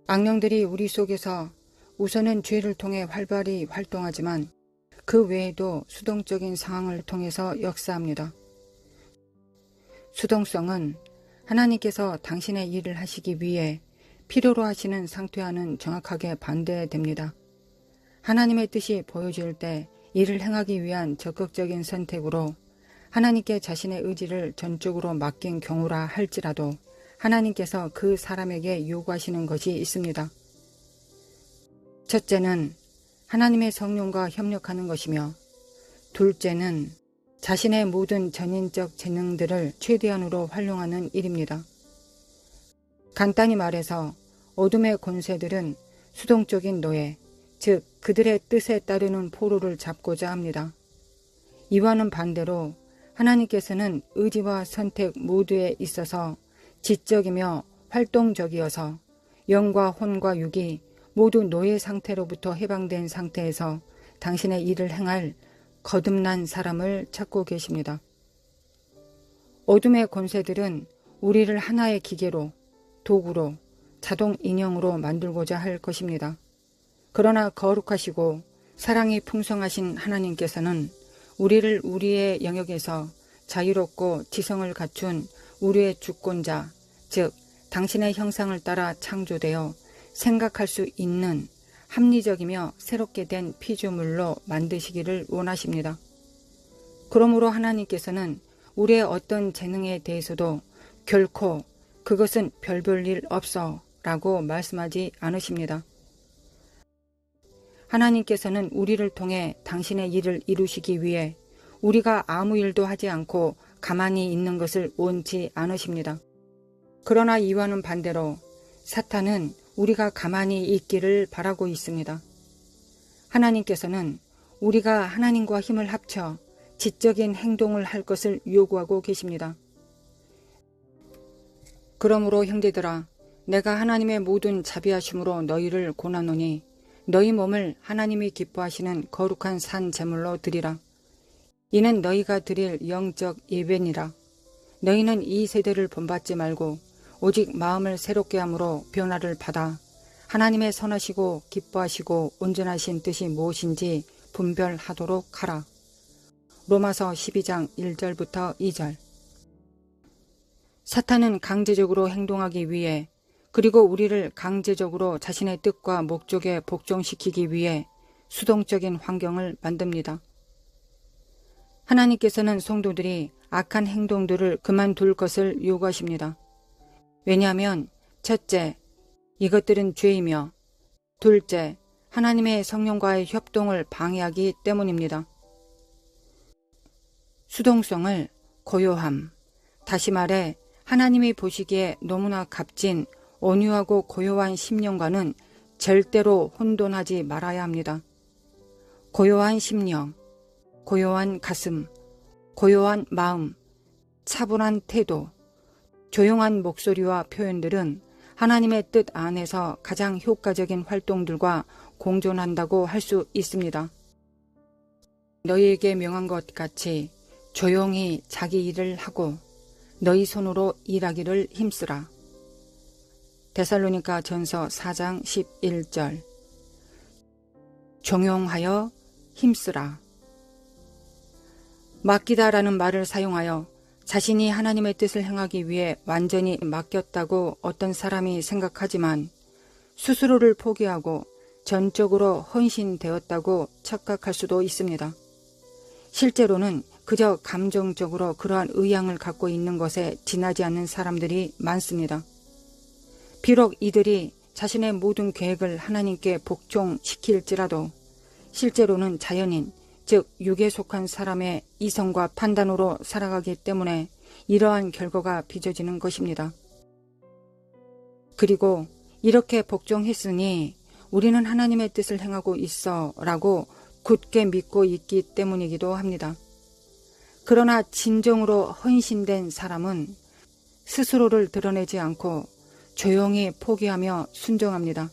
악령들이 우리 속에서 우선은 죄를 통해 활발히 활동하지만 그 외에도 수동적인 상황을 통해서 역사합니다. 수동성은 하나님께서 당신의 일을 하시기 위해 필요로 하시는 상태와는 정확하게 반대됩니다. 하나님의 뜻이 보여질 때 이를 행하기 위한 적극적인 선택으로 하나님께 자신의 의지를 전적으로 맡긴 경우라 할지라도 하나님께서 그 사람에게 요구하시는 것이 있습니다. 첫째는 하나님의 성령과 협력하는 것이며, 둘째는 자신의 모든 전인적 재능들을 최대한으로 활용하는 일입니다. 간단히 말해서 어둠의 권세들은 수동적인 노예, 즉 그들의 뜻에 따르는 포로를 잡고자 합니다. 이와는 반대로 하나님께서는 의지와 선택 모두에 있어서 지적이며 활동적이어서 영과 혼과 육이 모두 노예 상태로부터 해방된 상태에서 당신의 일을 행할 거듭난 사람을 찾고 계십니다. 어둠의 권세들은 우리를 하나의 기계로, 도구로, 자동 인형으로 만들고자 할 것입니다. 그러나 거룩하시고 사랑이 풍성하신 하나님께서는 우리를 우리의 영역에서 자유롭고 지성을 갖춘 우리의 주권자, 즉 당신의 형상을 따라 창조되어 생각할 수 있는 합리적이며 새롭게 된 피조물로 만드시기를 원하십니다. 그러므로 하나님께서는 우리의 어떤 재능에 대해서도 결코 그것은 별별 일 없어 라고 말씀하지 않으십니다. 하나님께서는 우리를 통해 당신의 일을 이루시기 위해 우리가 아무 일도 하지 않고 가만히 있는 것을 원치 않으십니다. 그러나 이와는 반대로 사탄은 우리가 가만히 있기를 바라고 있습니다. 하나님께서는 우리가 하나님과 힘을 합쳐 지적인 행동을 할 것을 요구하고 계십니다. 그러므로 형제들아, 내가 하나님의 모든 자비하심으로 너희를 권하노니 너희 몸을 하나님이 기뻐하시는 거룩한 산 제물로 드리라. 이는 너희가 드릴 영적 예배니라. 너희는 이 세대를 본받지 말고 오직 마음을 새롭게 함으로 변화를 받아 하나님의 선하시고 기뻐하시고 온전하신 뜻이 무엇인지 분별하도록 하라. 로마서 12장 1절부터 2절. 사탄은 강제적으로 행동하기 위해, 그리고 우리를 강제적으로 자신의 뜻과 목적에 복종시키기 위해 수동적인 환경을 만듭니다. 하나님께서는 성도들이 악한 행동들을 그만둘 것을 요구하십니다. 왜냐하면 첫째, 이것들은 죄이며, 둘째, 하나님의 성령과의 협동을 방해하기 때문입니다. 수동성을 고요함, 다시 말해 하나님이 보시기에 너무나 값진 온유하고 고요한 심령과는 절대로 혼돈하지 말아야 합니다. 고요한 심령, 고요한 가슴, 고요한 마음, 차분한 태도, 조용한 목소리와 표현들은 하나님의 뜻 안에서 가장 효과적인 활동들과 공존한다고 할 수 있습니다. 너희에게 명한 것 같이 조용히 자기 일을 하고 너희 손으로 일하기를 힘쓰라. 데살로니가 전서 4장 11절. 종용하여 힘쓰라. 맡기다라는 말을 사용하여 자신이 하나님의 뜻을 행하기 위해 완전히 맡겼다고 어떤 사람이 생각하지만 스스로를 포기하고 전적으로 헌신되었다고 착각할 수도 있습니다. 실제로는 그저 감정적으로 그러한 의향을 갖고 있는 것에 지나지 않는 사람들이 많습니다. 비록 이들이 자신의 모든 계획을 하나님께 복종시킬지라도 실제로는 자연인, 즉 육에 속한 사람의 이성과 판단으로 살아가기 때문에 이러한 결과가 빚어지는 것입니다. 그리고 이렇게 복종했으니 우리는 하나님의 뜻을 행하고 있어 라고 굳게 믿고 있기 때문이기도 합니다. 그러나 진정으로 헌신된 사람은 스스로를 드러내지 않고 조용히 포기하며 순종합니다.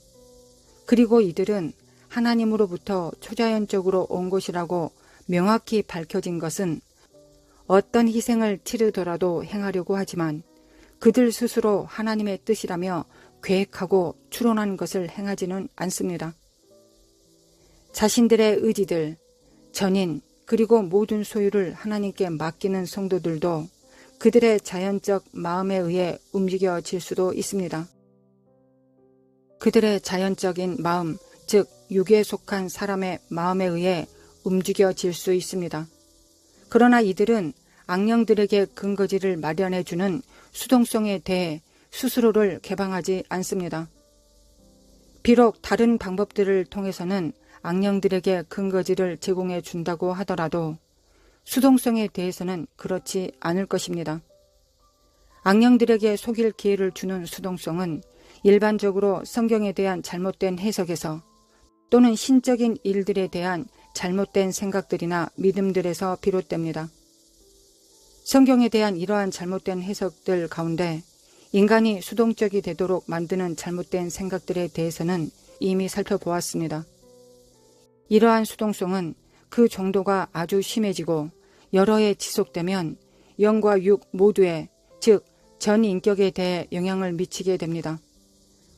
그리고 이들은 하나님으로부터 초자연적으로 온 것이라고 명확히 밝혀진 것은 어떤 희생을 치르더라도 행하려고 하지만 그들 스스로 하나님의 뜻이라며 계획하고 추론한 것을 행하지는 않습니다. 자신들의 의지들, 전인, 그리고 모든 소유를 하나님께 맡기는 성도들도 그들의 자연적 마음에 의해 움직여질 수도 있습니다. 그들의 자연적인 마음, 즉 육에 속한 사람의 마음에 의해 움직여질 수 있습니다. 그러나 이들은 악령들에게 근거지를 마련해주는 수동성에 대해 스스로를 개방하지 않습니다. 비록 다른 방법들을 통해서는 악령들에게 근거지를 제공해 준다고 하더라도 수동성에 대해서는 그렇지 않을 것입니다. 악령들에게 속일 기회를 주는 수동성은 일반적으로 성경에 대한 잘못된 해석에서 또는 신적인 일들에 대한 잘못된 생각들이나 믿음들에서 비롯됩니다. 성경에 대한 이러한 잘못된 해석들 가운데 인간이 수동적이 되도록 만드는 잘못된 생각들에 대해서는 이미 살펴보았습니다. 이러한 수동성은 그 정도가 아주 심해지고 여러 해 지속되면 영과 육 모두에, 즉 전 인격에 대해 영향을 미치게 됩니다.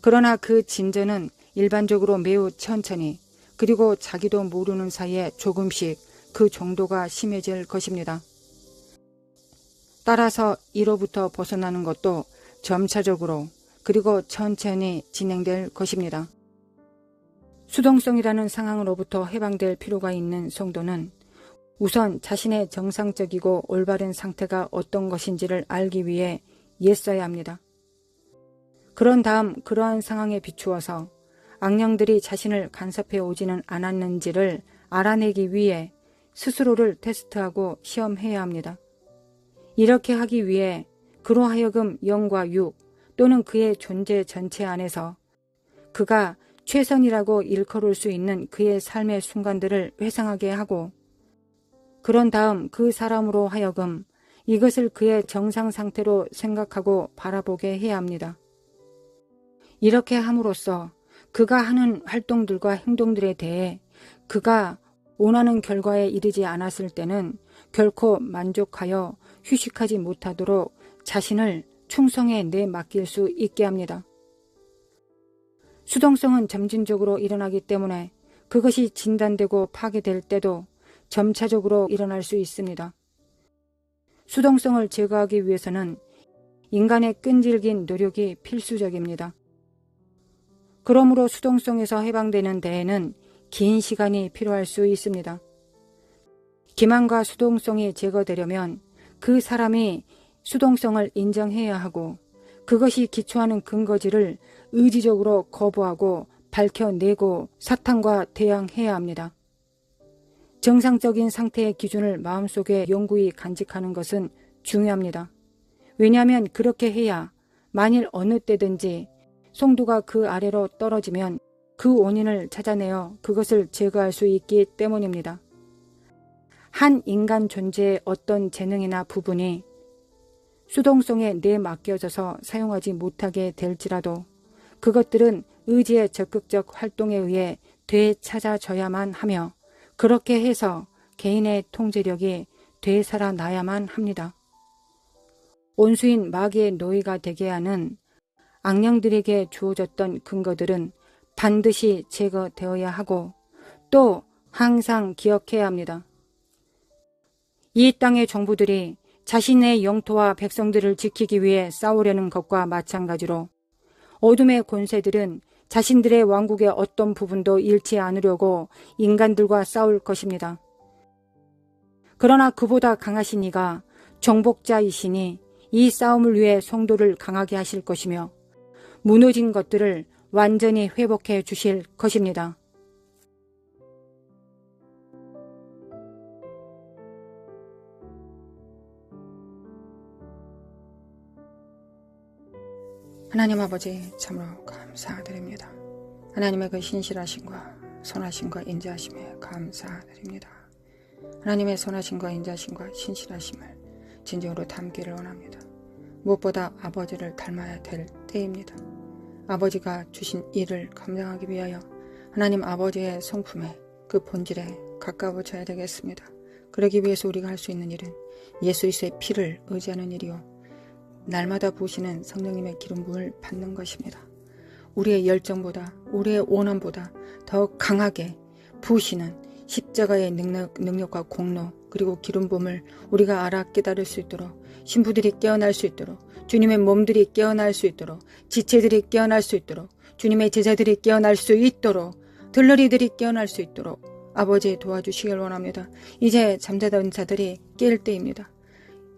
그러나 그 진전은 일반적으로 매우 천천히, 그리고 자기도 모르는 사이에 조금씩 그 정도가 심해질 것입니다. 따라서 이로부터 벗어나는 것도 점차적으로 그리고 천천히 진행될 것입니다. 수동성이라는 상황으로부터 해방될 필요가 있는 성도는 우선 자신의 정상적이고 올바른 상태가 어떤 것인지를 알기 위해 애써야 합니다. 그런 다음 그러한 상황에 비추어서 악령들이 자신을 간섭해 오지는 않았는지를 알아내기 위해 스스로를 테스트하고 시험해야 합니다. 이렇게 하기 위해 그로 하여금 영과 육 또는 그의 존재 전체 안에서 그가 최선이라고 일컬을 수 있는 그의 삶의 순간들을 회상하게 하고, 그런 다음 그 사람으로 하여금 이것을 그의 정상 상태로 생각하고 바라보게 해야 합니다. 이렇게 함으로써 그가 하는 활동들과 행동들에 대해 그가 원하는 결과에 이르지 않았을 때는 결코 만족하여 휴식하지 못하도록 자신을 충성에 내맡길 수 있게 합니다. 수동성은 점진적으로 일어나기 때문에 그것이 진단되고 파괴될 때도 점차적으로 일어날 수 있습니다. 수동성을 제거하기 위해서는 인간의 끈질긴 노력이 필수적입니다. 그러므로 수동성에서 해방되는 데에는 긴 시간이 필요할 수 있습니다. 기만과 수동성이 제거되려면 그 사람이 수동성을 인정해야 하고 그것이 기초하는 근거지를 의지적으로 거부하고 밝혀내고 사탄과 대항해야 합니다. 정상적인 상태의 기준을 마음속에 영구히 간직하는 것은 중요합니다. 왜냐하면 그렇게 해야 만일 어느 때든지 성도가 그 아래로 떨어지면 그 원인을 찾아내어 그것을 제거할 수 있기 때문입니다. 한 인간 존재의 어떤 재능이나 부분이 수동성에 내맡겨져서 사용하지 못하게 될지라도 그것들은 의지의 적극적 활동에 의해 되찾아져야만 하며, 그렇게 해서 개인의 통제력이 되살아나야만 합니다. 온수인 마귀의 노예가 되게 하는 악령들에게 주어졌던 근거들은 반드시 제거되어야 하고 또 항상 기억해야 합니다. 이 땅의 정부들이 자신의 영토와 백성들을 지키기 위해 싸우려는 것과 마찬가지로 어둠의 권세들은 자신들의 왕국의 어떤 부분도 잃지 않으려고 인간들과 싸울 것입니다. 그러나 그보다 강하신 이가 정복자이시니 이 싸움을 위해 성도를 강하게 하실 것이며 무너진 것들을 완전히 회복해 주실 것입니다. 하나님 아버지, 참으로 감사드립니다. 하나님의 그 신실하심과 선하심과 인자하심에 감사드립니다. 하나님의 선하심과 인자하심과 신실하심을 진정으로 담기를 원합니다. 무엇보다 아버지를 닮아야 될 때입니다. 아버지가 주신 일을 감당하기 위하여 하나님 아버지의 성품에, 그 본질에 가까워져야 되겠습니다. 그러기 위해서 우리가 할 수 있는 일은 예수 그리스도의 피를 의지하는 일이요, 날마다 부으시는 성령님의 기름 부음을 받는 것입니다. 우리의 열정보다 우리의 원함보다 더 강하게 부으시는 십자가의 능력과 공로 그리고 기름 부음을 우리가 알아 깨달을 수 있도록 신부들이 깨어날 수 있도록 주님의 몸들이 깨어날 수 있도록 지체들이 깨어날 수 있도록 주님의 제자들이 깨어날 수 있도록 들러리들이 깨어날 수 있도록 아버지 도와주시길 원합니다. 이제 잠자던 자들이 깰 때입니다.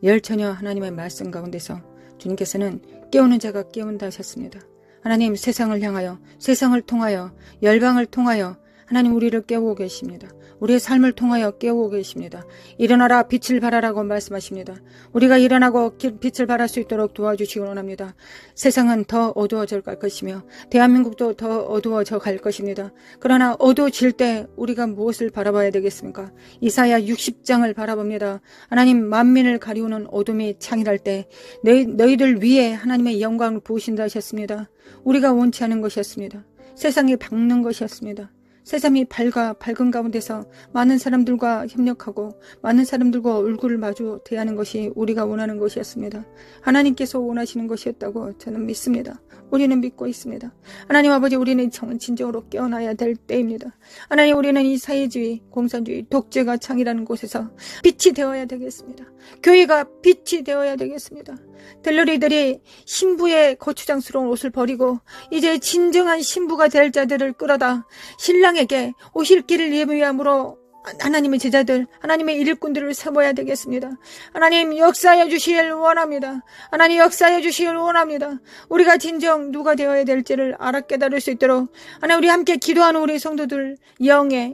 열처녀 하나님의 말씀 가운데서 주님께서는 깨우는 자가 깨운다 하셨습니다. 하나님 세상을 향하여 세상을 통하여 열방을 통하여 하나님 우리를 깨우고 계십니다. 우리의 삶을 통하여 깨우고 계십니다. 일어나라 빛을 발하라고 말씀하십니다. 우리가 일어나고 빛을 발할 수 있도록 도와주시기 원합니다. 세상은 더 어두워져 갈 것이며 대한민국도 더 어두워져 갈 것입니다. 그러나 어두워질 때 우리가 무엇을 바라봐야 되겠습니까? 이사야 60장을 바라봅니다. 하나님 만민을 가리우는 어둠이 창일할 때 너희들 위에 하나님의 영광을 부으신다 하셨습니다. 우리가 원치 않은 것이었습니다. 세상이 밝는 것이었습니다. 세상이 밝은 가운데서 많은 사람들과 협력하고 많은 사람들과 얼굴을 마주 대하는 것이 우리가 원하는 것이었습니다. 하나님께서 원하시는 것이었다고 저는 믿습니다. 우리는 믿고 있습니다. 하나님 아버지 우리는 진정으로 깨어나야 될 때입니다. 하나님 우리는 이 사회주의, 공산주의, 독재가 창이라는 곳에서 빛이 되어야 되겠습니다. 교회가 빛이 되어야 되겠습니다. 들러리들이 신부의 거추장스러운 옷을 버리고 이제 진정한 신부가 될 자들을 끌어다 신랑에게 오실 길을 예비함으로 하나님의 제자들, 하나님의 일꾼들을 세워야 되겠습니다. 하나님 역사해 주시길 원합니다. 하나님 역사해 주시길 원합니다. 우리가 진정 누가 되어야 될지를 알아 깨달을 수 있도록 하나님 우리 함께 기도하는 우리 성도들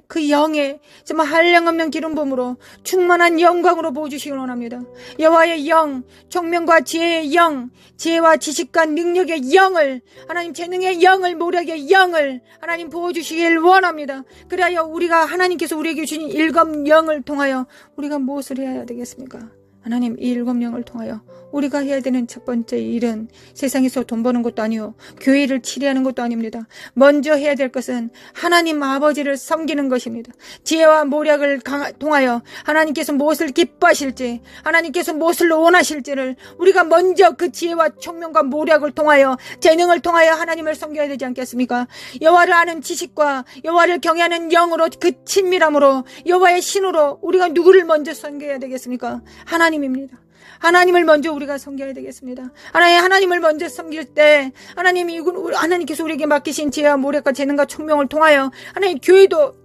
그 영에 정말 한량없는 기름 부음으로 충만한 영광으로 부어주시길 원합니다. 여호와의 영, 총명과 지혜의 영, 지혜와 지식과 능력의 영을 하나님 재능의 영을 모략의 영을 하나님 부어주시길 원합니다. 그래야 우리가 하나님께서 우리에게 주신 일곱 영을 통하여 우리가 무엇을 해야 되겠습니까? 하나님 이 일곱 영을 통하여 우리가 해야 되는 첫 번째 일은 세상에서 돈 버는 것도 아니요 교회를 치리하는 것도 아닙니다. 먼저 해야 될 것은 하나님 아버지를 섬기는 것입니다. 지혜와 모략을 통하여 하나님께서 무엇을 기뻐하실지 하나님께서 무엇을 원하실지를 우리가 먼저 그 지혜와 총명과 모략을 통하여 재능을 통하여 하나님을 섬겨야 되지 않겠습니까? 여호와를 아는 지식과 여호와를 경외하는 영으로 그 친밀함으로 여호와의 신으로 우리가 누구를 먼저 섬겨야 되겠습니까? 하나님입니다. 하나님을 먼저 우리가 섬겨야 되겠습니다. 하나님을 먼저 섬길 때 하나님께서 우리에게 맡기신 지혜와 모략과 재능과 총명을 통하여 하나님 교회도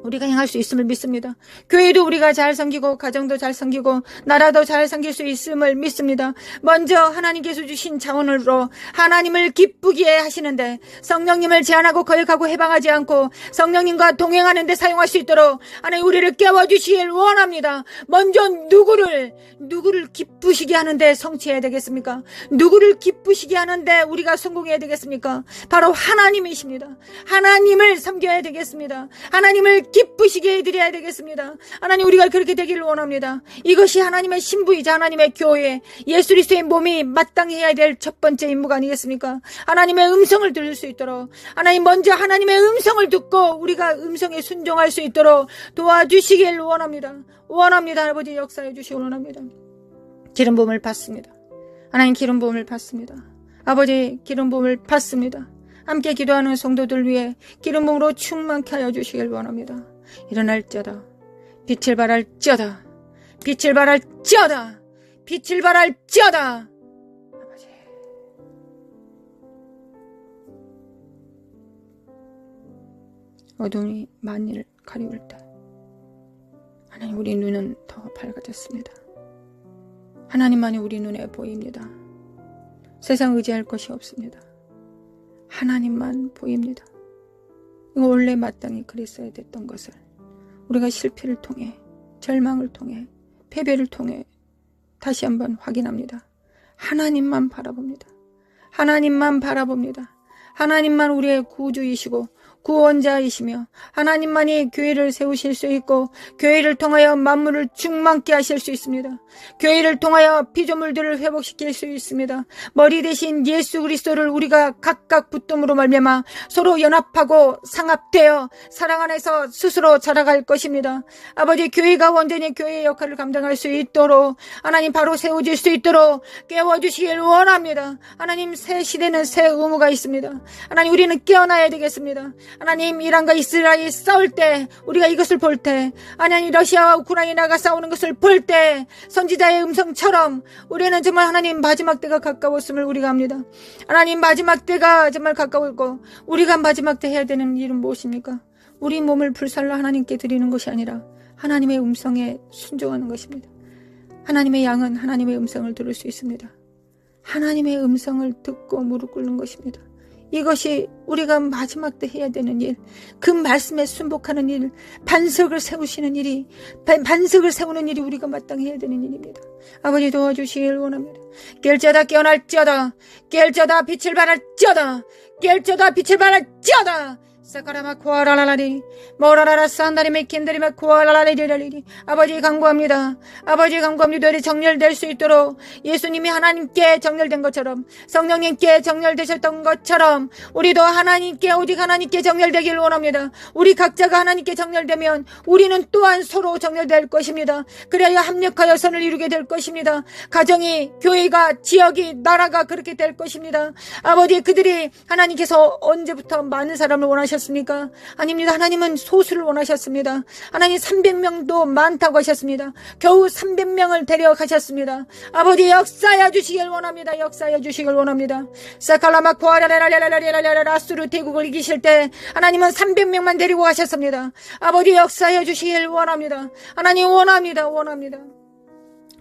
우리가 행할 수 있음을 믿습니다. 교회도 우리가 잘 섬기고 가정도 잘 섬기고 나라도 잘 섬길 수 있음을 믿습니다. 먼저 하나님께서 주신 자원으로 하나님을 기쁘게 하시는데 성령님을 제한하고 거역하고 해방하지 않고 성령님과 동행하는 데 사용할 수 있도록 하나님 우리를 깨워주시길 원합니다. 먼저 누구를 기쁘시게 하는데 성취해야 되겠습니까? 누구를 기쁘시게 하는데 우리가 성공해야 되겠습니까? 바로 하나님이십니다. 하나님을 섬겨야 되겠습니다. 하나님을 기쁘시게 해드려야 되겠습니다. 하나님 우리가 그렇게 되기를 원합니다. 이것이 하나님의 신부이자 하나님의 교회 예수 그리스도의 몸이 마땅히 해야 될 첫 번째 임무가 아니겠습니까? 하나님의 음성을 들을 수 있도록 하나님 먼저 하나님의 음성을 듣고 우리가 음성에 순종할 수 있도록 도와주시길 원합니다. 아버지 역사해 주시기 원합니다. 기름 부음을 받습니다. 하나님 기름 부음을 받습니다. 아버지 기름 부음을 받습니다. 함께 기도하는 성도들 위해 기름 부음으로 충만케 하여 주시길 원합니다. 일어날지어다 빛을 발할지어다 빛을 발할지어다 빛을 발할지어다. 아버지 어둠이 만일 가리울 때 하나님 우리 눈은 더 밝아졌습니다. 하나님만이 우리 눈에 보입니다. 세상 의지할 것이 없습니다. 하나님만 보입니다. 이거 원래 마땅히 그랬어야 됐던 것을 우리가 실패를 통해 절망을 통해 패배를 통해 다시 한번 확인합니다. 하나님만 바라봅니다. 하나님만 바라봅니다. 하나님만 우리의 구주이시고 구원자이시며 하나님만이 교회를 세우실 수 있고 교회를 통하여 만물을 충만케 하실 수 있습니다. 교회를 통하여 피조물들을 회복시킬 수 있습니다. 머리 대신 예수 그리스도를 우리가 각각 붙듦으로 말미암아 서로 연합하고 상합되어 사랑 안에서 스스로 자라갈 것입니다. 아버지, 교회가 온전히 교회의 역할을 감당할 수 있도록 하나님 바로 세워질 수 있도록 깨워주시길 원합니다. 하나님, 새 시대는 새 의무가 있습니다. 하나님, 우리는 깨어나야 되겠습니다. 하나님, 이란과 이스라엘이 싸울 때 우리가 이것을 볼 때, 하나님 러시아와 우크라이나가 싸우는 것을 볼 때 선지자의 음성처럼 우리는 정말 하나님 마지막 때가 가까웠음을 우리가 압니다. 하나님, 마지막 때가 정말 가까웠고 우리가 마지막 때 해야 되는 일은 무엇입니까? 우리 몸을 불살라 하나님께 드리는 것이 아니라 하나님의 음성에 순종하는 것입니다. 하나님의 양은 하나님의 음성을 들을 수 있습니다. 하나님의 음성을 듣고 무릎 꿇는 것입니다. 이것이 우리가 마지막 때 해야 되는 일, 그 말씀에 순복하는 일, 반석을 세우시는 일이, 반석을 세우는 일이 우리가 마땅히 해야 되는 일입니다. 아버지, 도와주시길 원합니다. 깰자다 깨어날지어다, 깰자다 빛을 발할지어다, 깰자다 빛을 발할지어다. 사카라마 코아라라라리 모라라라 산다리메 킨다리메 코아라라리리라리리. 아버지 간구합니다. 아버지 간구합니다. 우리 정렬될 수 있도록 예수님이 하나님께 정렬된 것처럼, 성령님께 정렬되셨던 것처럼 우리도 하나님께, 오직 하나님께 정렬되기를 원합니다. 우리 각자가 하나님께 정렬되면 우리는 또한 서로 정렬될 것입니다. 그래야 합력하여 선을 이루게 될 것입니다. 가정이, 교회가, 지역이, 나라가 그렇게 될 것입니다. 아버지, 그들이 하나님께서 언제부터 많은 사람을 원하셨습니까? 아닙니다. 하나님은 소수를 원하셨습니다. 하나님 300명도 많다고 하셨습니다. 겨우 300명을 데려가셨습니다. 아버지, 역사해 주시길 원합니다. 역사해 주시길 원합니다. 사칼라마 코아라라라라라라라라스루 대국을 이기실 때 하나님은 300명만 데리고 가셨습니다. 아버지, 역사해 주시길 원합니다. 하나님, 원합니다.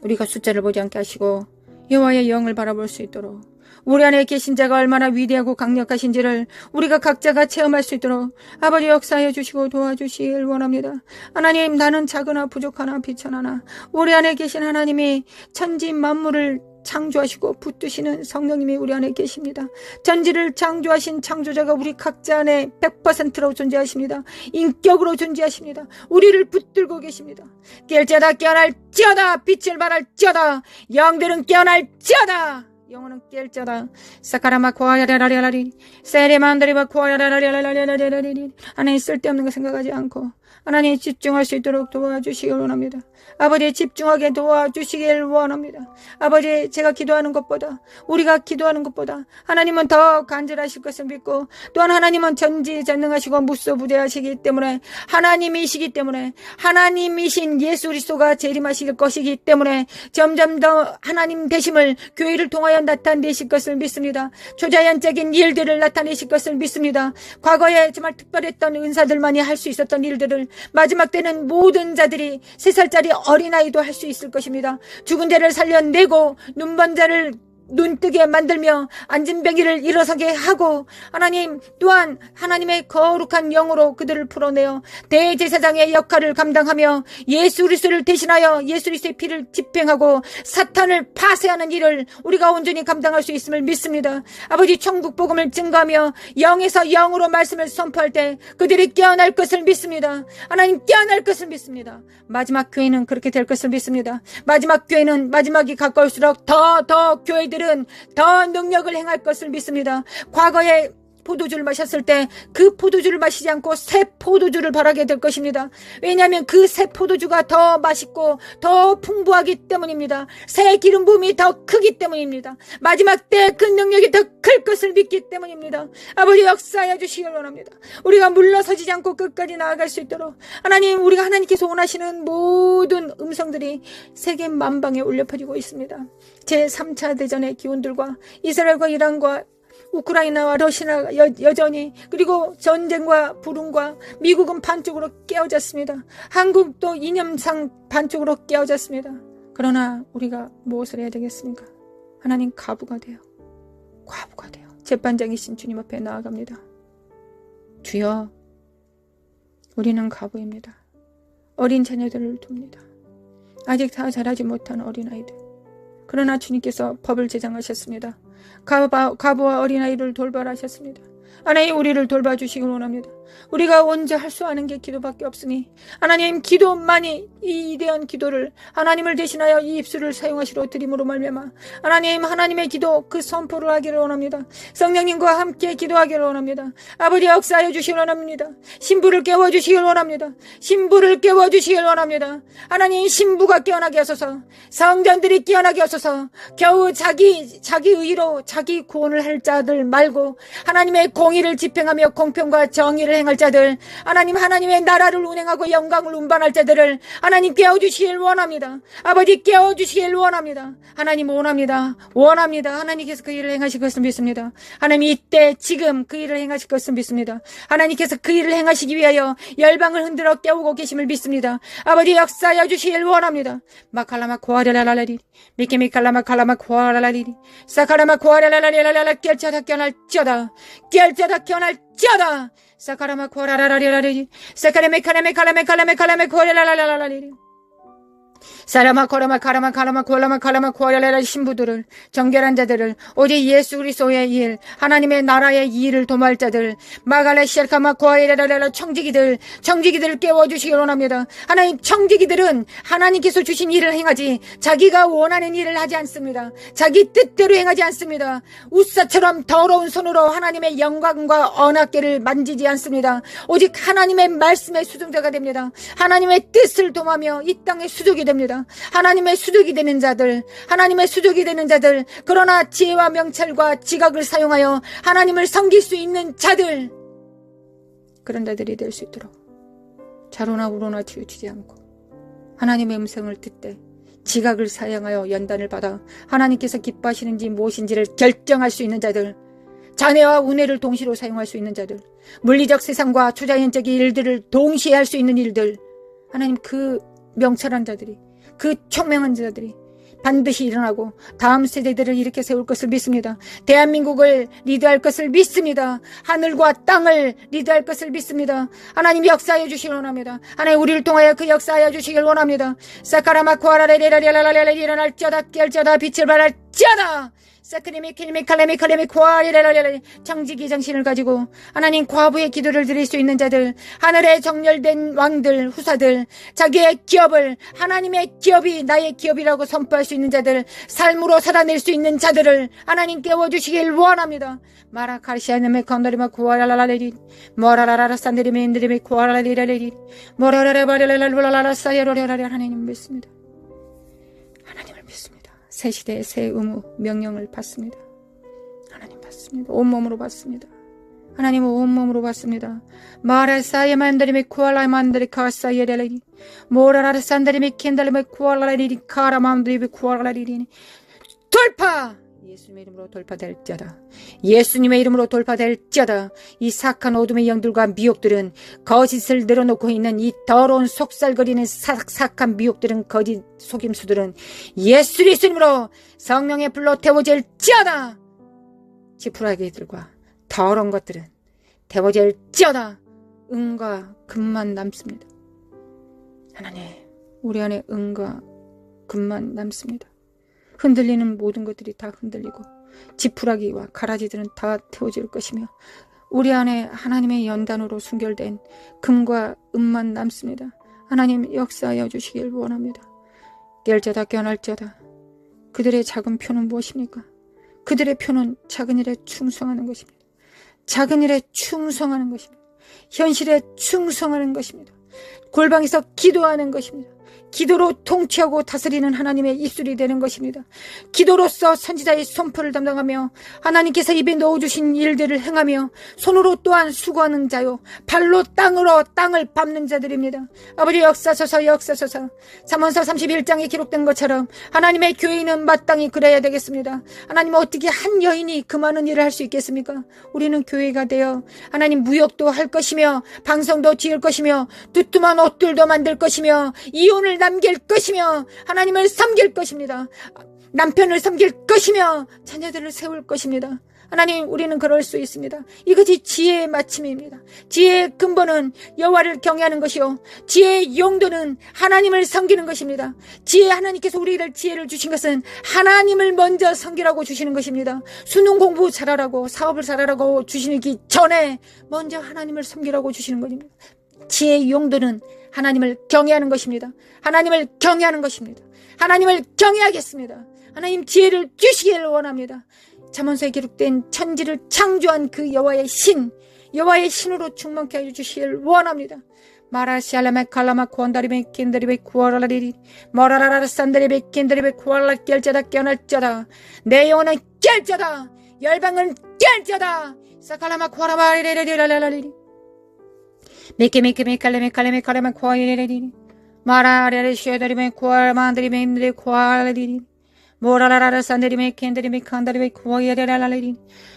우리가 숫자를 보지 않게 하시고 여호와의 영을 바라볼 수 있도록, 우리 안에 계신 자가 얼마나 위대하고 강력하신지를 우리가 각자가 체험할 수 있도록 아버지, 역사해 주시고 도와주시길 원합니다. 하나님, 나는 작으나 부족하나 비천하나 우리 안에 계신 하나님이 천지 만물을 창조하시고 붙드시는 성령님이 우리 안에 계십니다. 전지를 창조하신 창조자가 우리 각자 안에 100%로 존재하십니다. 인격으로 존재하십니다. 우리를 붙들고 계십니다. 깰자다 깨어날지어다, 빛을 발할지어다, 영들은 깨어날지어다, 영혼은 깰자다. 사카라마 코아야라라라리 세레만다리바 코아야라라라라라라라리. 하나님, 쓸데없는 거 생각하지 않고 하나님 집중할 수 있도록 도와주시길 원합니다. 아버지, 집중하게 도와주시길 원합니다. 아버지, 제가 기도하는 것보다, 우리가 기도하는 것보다 하나님은 더 간절하실 것을 믿고, 또한 하나님은 전지전능하시고 무소부재하시기 때문에, 하나님이시기 때문에, 하나님이신 예수 그리스도가 재림하실 것이기 때문에 점점 더 하나님 되심을 교회를 통하여 나타내실 것을 믿습니다. 초자연적인 일들을 나타내실 것을 믿습니다. 과거에 정말 특별했던 은사들만이 할 수 있었던 일들을 마지막 때는 모든 자들이 3살짜리 어린아이도 할 수 있을 것입니다. 죽은 자를 살려내고 눈먼 자를 눈뜨게 만들며 앉은 병이를 일어서게 하고, 하나님 또한 하나님의 거룩한 영으로 그들을 풀어내어 대제사장의 역할을 감당하며 예수 그리스도를 대신하여 예수 그리스도의 피를 집행하고 사탄을 파쇄하는 일을 우리가 온전히 감당할 수 있음을 믿습니다. 아버지, 천국 복음을 증거하며 영에서 영으로 말씀을 선포할 때 그들이 깨어날 것을 믿습니다. 하나님, 깨어날 것을 믿습니다. 마지막 교회는 그렇게 될 것을 믿습니다. 마지막 교회는 마지막이 가까울수록 더 교회들은 더 능력을 행할 것을 믿습니다. 과거에 포도주를 마셨을 때 그 포도주를 마시지 않고 새 포도주를 바라게 될 것입니다. 왜냐하면 그 새 포도주가 더 맛있고 더 풍부하기 때문입니다. 새 기름 부음이 더 크기 때문입니다. 마지막 때 그 능력이 더 클 것을 믿기 때문입니다. 아버지, 역사해 주시길 원합니다. 우리가 물러서지 않고 끝까지 나아갈 수 있도록 하나님, 우리가 하나님께서 원하시는 모든 음성들이 세계 만방에 울려 퍼지고 있습니다. 제3차 대전의 기운들과 이스라엘과 이란과 우크라이나와 러시아가 여전히, 그리고 전쟁과 불운과 미국은 반쪽으로 깨어졌습니다. 한국도 이념상 반쪽으로 깨어졌습니다. 그러나 우리가 무엇을 해야 되겠습니까? 하나님, 과부가 돼요. 재판장이신 주님 앞에 나아갑니다. 주여, 우리는 과부입니다. 어린 자녀들을 둡니다. 아직 다 자라지 못한 어린아이들. 그러나 주님께서 법을 제정하셨습니다. 과부와 어린아이를 돌봐라 하셨습니다. 하나님, 우리를 돌봐주시길 원합니다. 우리가 먼저 할 수 아는 게 기도밖에 없으니 하나님 기도만이 이 위대한 기도를 하나님을 대신하여 이 입술을 사용하시러 드림으로 말미암아 하나님 하나님의 기도 그 선포를 하기를 원합니다. 성령님과 함께 기도하기를 원합니다. 아버지 역사하여 주시길 원합니다. 신부를 깨워주시길 원합니다. 신부를 깨워주시길 원합니다. 하나님 신부가 깨어나게 하소서. 성전들이 깨어나게 하소서. 겨우 자기 의로 자기 구원을 할 자들 말고 하나님의 공의를 집행하며 공평과 정의를 행할 자들 하나님의 나라를 운행하고 영광을 운반할 자들을 하나님 깨워주시길 원합니다. 아버지 깨워주시길 원합니다. 하나님 원합니다. 하나님께서 그 일을 행하실 것을 믿습니다. 하나님 이때 지금 그 일을 행하실 것을 믿습니다. 하나님께서 그 일을 행하시기 위하여 열방을 흔들어 깨우고 계심을 믿습니다. 아버지 역사하여 주시길 원합니다. 마칼라마 고아라라라리 미케미칼라마 칼라마 고아라라리 사카라마 고아라라라리라라 결자다 깨어날지어다 사카라마 고아라라라리라리 사카라메칼라메칼라메칼라메칼라메 고아라라라라리 사라마 코라마 카라마 고알라라 신부들을 정결한 자들을 오직 예수 그리스도의 일 하나님의 나라의 일을 도모할 자들 마갈레 시알카마 고아이라라라 청지기들 깨워주시길 원합니다. 하나님 청지기들은 하나님께서 주신 일을 행하지 자기가 원하는 일을 하지 않습니다. 자기 뜻대로 행하지 않습니다. 우사처럼 더러운 손으로 하나님의 영광과 언약궤를 만지지 않습니다. 오직 하나님의 말씀의 수종자가 됩니다. 하나님의 뜻을 도모하며 이 땅의 수족이 됩니다. 하나님의 수족이 되는 자들 그러나 지혜와 명찰과 지각을 사용하여 하나님을 섬길 수 있는 자들 그런 자들이 될 수 있도록 좌로나 우로나 치우치지 않고 하나님의 음성을 듣되 지각을 사용하여 연단을 받아 하나님께서 기뻐하시는지 무엇인지를 결정할 수 있는 자들 자네와 은혜를 동시로 사용할 수 있는 자들 물리적 세상과 초자연적인 일들을 동시에 할 수 있는 일들 하나님 그 명철한 자들이 그 총명한 자들이 반드시 일어나고 다음 세대들을 일으켜 세울 것을 믿습니다. 대한민국을 리드할 것을 믿습니다. 하늘과 땅을 리드할 것을 믿습니다. 하나님 역사하여 주시길 원합니다. 하나님 우리를 통하여 그 역사하여 주시길 원합니다. 사카라마 코아라레레라레라레라 일어날지어다 깨울지어다 빛을 발할지어다 사크리미 킬미 칼레미 칼레미 코아리레라레라 정직이 정신을 가지고 하나님 과부의 기도를 드릴 수 있는 자들 하늘에 정렬된 왕들 후사들 자기의 기업을 하나님의 기업이 나의 기업이라고 선포할 수 있는 자들 삶으로 살아낼 수 있는 자들을 하나님 깨워주시길 원합니다. 마라카시아네메 건더리마 코아라라레리 모라라라라 산데리메 인드리메 코아라리라레리 모라라라바레라라라라 사이로레라레 하나님 믿습니다. 하나님을 믿습니다. 새 시대의 새 의무 명령을 받습니다. 하나님 받습니다. 온몸으로 받습니다. 하나님은 온몸으로 받습니다. 마라사이에 만다리메 쿠알라 만다리 카사이에레리 모라라라 산다리메 켄달리메 쿠알라리리 카라맘드리베 쿠알라리리 돌파! 예수님의 이름으로 돌파될지어다. 예수님의 이름으로 돌파될지어다. 이 사악한 어둠의 영들과 미혹들은 거짓을 늘어놓고 있는 이 더러운 속살거리는 사악한 미혹들은 거짓 속임수들은 예수 그리스도님으로 성령의 불로 태워질지어다. 지푸라기들과 더러운 것들은 태워질지어다. 은과 금만 남습니다. 하나님 우리 안에 은과 금만 남습니다. 흔들리는 모든 것들이 다 흔들리고 지푸라기와 가라지들은 다 태워질 것이며 우리 안에 하나님의 연단으로 순결된 금과 은만 남습니다. 하나님 역사하여 주시길 원합니다. 깰자다 깨어날자다. 그들의 작은 표는 무엇입니까? 그들의 표는 작은 일에 충성하는 것입니다. 작은 일에 충성하는 것입니다. 현실에 충성하는 것입니다. 골방에서 기도하는 것입니다. 기도로 통치하고 다스리는 하나님의 입술이 되는 것입니다. 기도로서 선지자의 선포를 담당하며 하나님께서 입에 넣어주신 일들을 행하며 손으로 또한 수고하는 자요 발로 땅으로 땅을 밟는 자들입니다. 아버지 역사소서 잠언서 31장에 기록된 것처럼 하나님의 교회는 마땅히 그래야 되겠습니다. 하나님 어떻게 한 여인이 그 많은 일을 할 수 있겠습니까? 우리는 교회가 되어 하나님 무역도 할 것이며 방송도 지을 것이며 두툼한 옷들도 만들 것이며 이혼을 남길 것이며 하나님을 섬길 것입니다. 남편을 섬길 것이며 자녀들을 세울 것입니다. 하나님, 우리는 그럴 수 있습니다. 이것이 지혜의 마침입니다. 지혜의 근본은 여호와를 경외하는 것이요, 지혜의 용도는 하나님을 섬기는 것입니다. 하나님께서 우리를 지혜를 주신 것은 하나님을 먼저 섬기라고 주시는 것입니다. 수능 공부 잘하라고, 사업을 잘하라고 주시기 전에 먼저 하나님을 섬기라고 주시는 것입니다. 지혜의 용도는 하나님을 경외하는 것입니다. 하나님을 경외하는 것입니다. 하나님을 경외하겠습니다. 하나님, 지혜를 주시기를 원합니다. 잠언서에 기록된 천지를 창조한 그 여호와의 신으로 충만케 하여 주시기를 원합니다. 마라시알라메 칼라마 쿠안다리메 킨다리베 쿠아라리리 머라라라 산다리베 킨다리베 쿠알라 깰자다 깨어날자다. 내 영혼은 깰자다. 열방은 깰자다. 사칼라마 쿠아라바리리리라라리리 메케메칼레메 쿠아리리리 마라레레 쉐다리메 쿠알만다리메 인드레 쿠알리리 모라라라 산다리메 킨다리메 칸다리베 쿠아야라라리리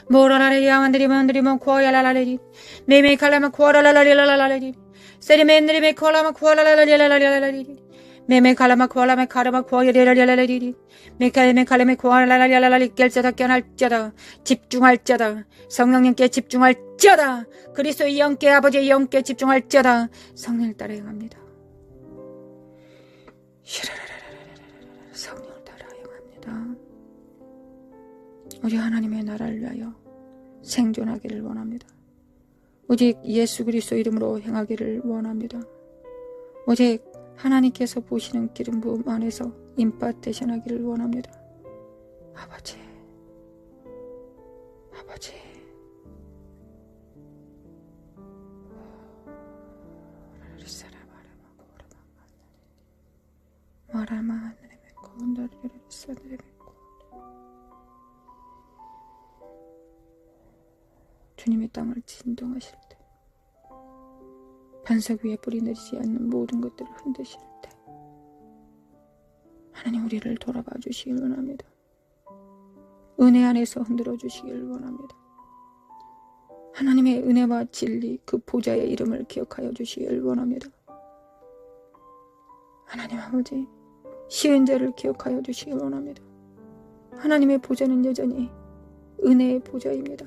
모라라레 야만다리만다리만 쿠아야라라리리 메메칼라마 쿠아라라라리라라리리 세리멘드리메 콜라마 쿠아라라라리라라리리 메메칼라마 쿠알라메 카라마 쿠아야라라리라리리 메칼메 쿠아라라라리라라리 깰자다 깨어날자다. 집중할자다. 성령님께 집중할자다. 그리스도의 영께, 아버지의 영께 집중할자다. 성령을 따라 행합니다. 성령을 따라 행합니다. 우리 하나님의 나라를 위하여 생존하기를 원합니다. 오직 예수 그리스도 이름으로 행하기를 원합니다. 오직 하나님께서 보시는 기름 부음 안에서 임파테이션 하기를 원합니다. 아버지, 주님의 땅을 진동하실 때, 반석 위에 뿌리 내리지 않는 모든 것들을 흔드실 때, 하나님, 우리를 돌아봐 주시길 원합니다. 은혜 안에서 흔들어 주시길 원합니다. 하나님의 은혜와 진리, 그 보좌의 이름을 기억하여 주시길 원합니다. 하나님 아버지, 시은 자를 기억하여 주시길 원합니다. 하나님의 보좌는 여전히 은혜의 보좌입니다.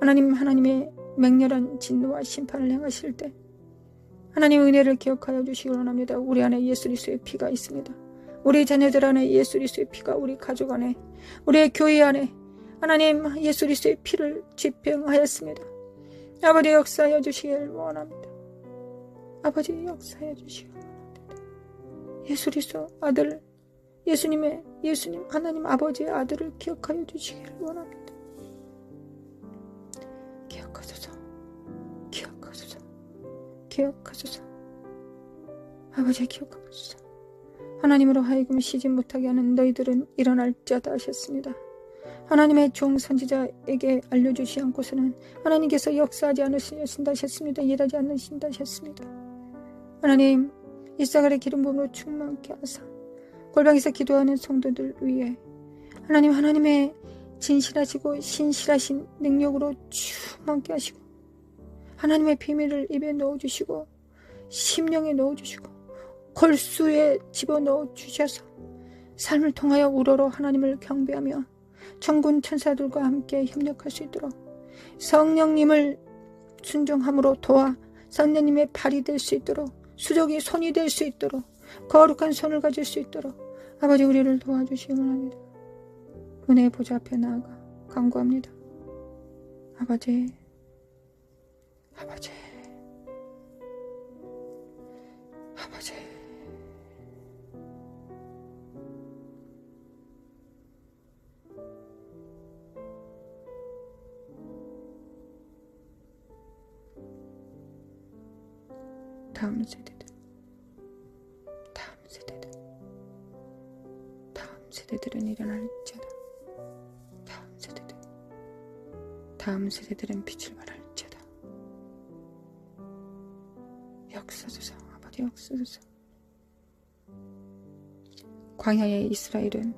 하나님의 맹렬한 진노와 심판을 행하실 때 하나님의 은혜를 기억하여 주시길 원합니다. 우리 안에 예수 그리스도의 피가 있습니다. 우리 자녀들 안에 예수 그리스도의 피가, 우리 가족 안에, 우리의 교회 안에 하나님 예수 그리스도의 피를 집행하였습니다. 아버지, 역사하여 주시길 원합니다. 아버지, 역사하여 주시길 원합니다. 예수 그리스도 아들, 예수님 하나님 아버지의 아들을 기억하여 주시길 원합니다. 기억하소서. 아버지, 기억하소서. 하나님으로 하여금 쉬지 못하게 하는 너희들은 일어날 자다 하셨습니다. 하나님의 종 선지자에게 알려주시 않고서는 하나님께서 역사하지 않으신다 하셨습니다. 일하지 않으신다 하셨습니다. 하나님, 이사갈의 기름 부음으로 충만케 하사 골방에서 기도하는 성도들 위해 하나님의 진실하시고 신실하신 능력으로 충만케 하시고 하나님의 비밀을 입에 넣어주시고 심령에 넣어주시고 골수에 집어넣어 주셔서 삶을 통하여 우러러 하나님을 경배하며 천군 천사들과 함께 협력할 수 있도록 성령님을 순종함으로 도와 성령님의 발이 될 수 있도록, 수족이 손이 될 수 있도록, 거룩한 손을 가질 수 있도록 아버지, 우리를 도와주시기 원합니다. 은혜의 보좌 앞에 나아가 간구합니다. 아버지, 다음 세대들은 일어날지어다. 다음 세대들은 빛을 발할지어다. 역사소서, 아버지 역사소서. 광야의 이스라엘은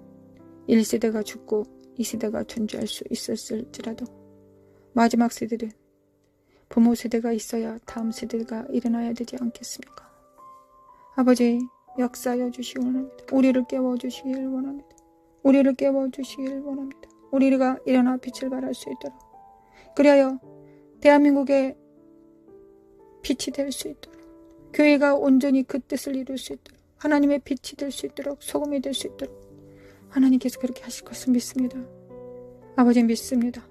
1세대가 죽고 2세대가 존재할 수 있었을지라도 마지막 세대는 부모 세대가 있어야 다음 세대가 일어나야 되지 않겠습니까? 아버지, 역사하여 주시기 원합니다. 우리를 깨워주시길 원합니다. 우리가 일어나 빛을 발할 수 있도록, 그리하여 대한민국의 빛이 될 수 있도록, 교회가 온전히 그 뜻을 이룰 수 있도록, 하나님의 빛이 될 수 있도록, 소금이 될 수 있도록 하나님께서 그렇게 하실 것을 믿습니다. 아버지 믿습니다.